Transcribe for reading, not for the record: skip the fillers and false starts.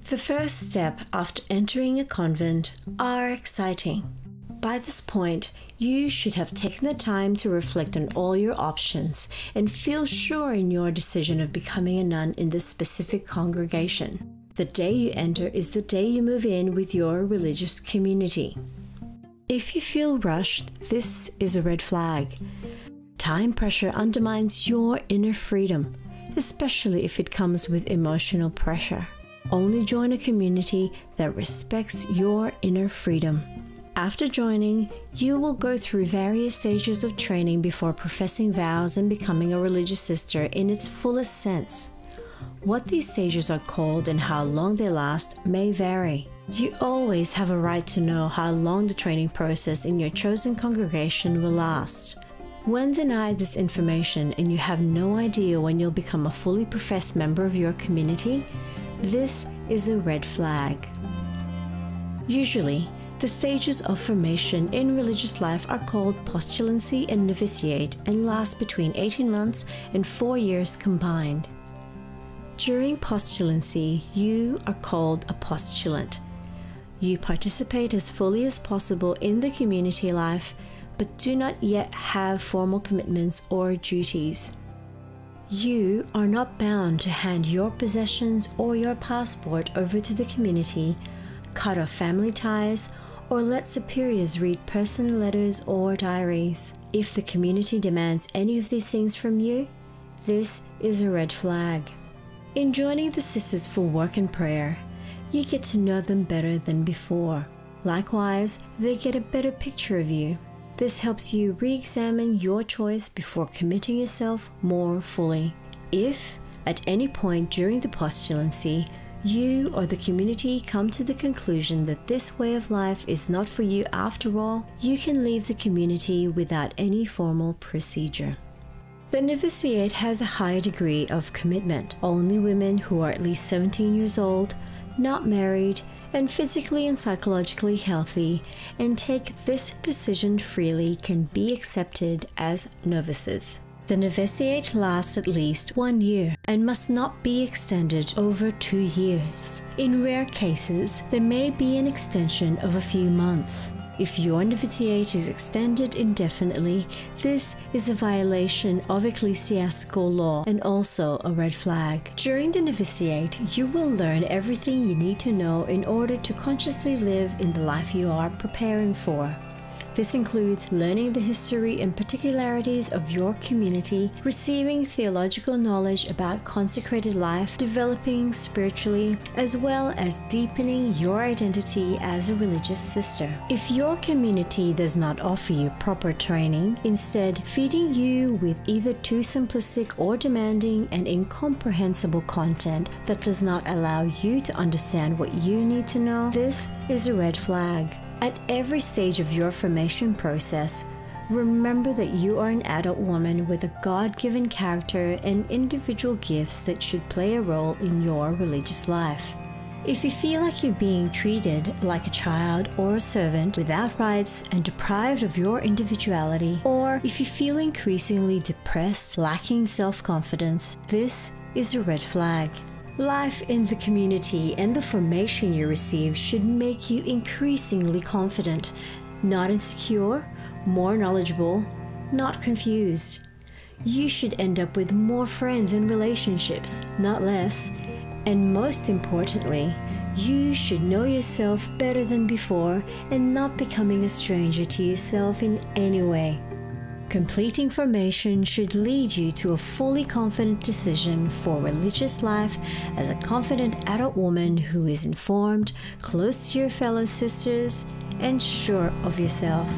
The first step after entering a convent are exciting. By this point, you should have taken the time to reflect on all your options and feel sure in your decision of becoming a nun in this specific congregation. The day you enter is the day you move in with your religious community. If you feel rushed, this is a red flag. Time pressure undermines your inner freedom, especially if it comes with emotional pressure. Only join a community that respects your inner freedom. After joining, you will go through various stages of training before professing vows and becoming a religious sister in its fullest sense. What these stages are called and how long they last may vary. You always have a right to know how long the training process in your chosen congregation will last. When denied this information and you have no idea when you'll become a fully professed member of your community, this is a red flag. Usually, the stages of formation in religious life are called postulancy and novitiate and last between 18 months and 4 years combined. During postulancy, you are called a postulant. You participate as fully as possible in the community life, but do not yet have formal commitments or duties. You are not bound to hand your possessions or your passport over to the community, cut off family ties, or let superiors read personal letters or diaries. If the community demands any of these things from you, this is a red flag. In joining the sisters for work and prayer, you get to know them better than before. Likewise, they get a better picture of you. This helps you re-examine your choice before committing yourself more fully. If, at any point during the postulancy, you or the community come to the conclusion that this way of life is not for you after all, you can leave the community without any formal procedure. The novitiate has a higher degree of commitment. Only women who are at least 17 years old, not married, and physically and psychologically healthy, and take this decision freely can be accepted as novices. The novitiate lasts at least 1 year and must not be extended over 2 years. In rare cases, there may be an extension of a few months. If your novitiate is extended indefinitely, this is a violation of ecclesiastical law and also a red flag. During the novitiate, you will learn everything you need to know in order to consciously live in the life you are preparing for. This includes learning the history and particularities of your community, receiving theological knowledge about consecrated life, developing spiritually, as well as deepening your identity as a religious sister. If your community does not offer you proper training, instead feeding you with either too simplistic or demanding and incomprehensible content that does not allow you to understand what you need to know, this is a red flag. At every stage of your formation process, remember that you are an adult woman with a God-given character and individual gifts that should play a role in your religious life. If you feel like you're being treated like a child or a servant without rights and deprived of your individuality, or if you feel increasingly depressed, lacking self-confidence, this is a red flag. Life in the community and the formation you receive should make you increasingly confident, not insecure, more knowledgeable, not confused. You should end up with more friends and relationships, not less. And most importantly, you should know yourself better than before and not becoming a stranger to yourself in any way. Completing formation should lead you to a fully confident decision for religious life as a confident adult woman who is informed, close to your fellow sisters, and sure of yourself.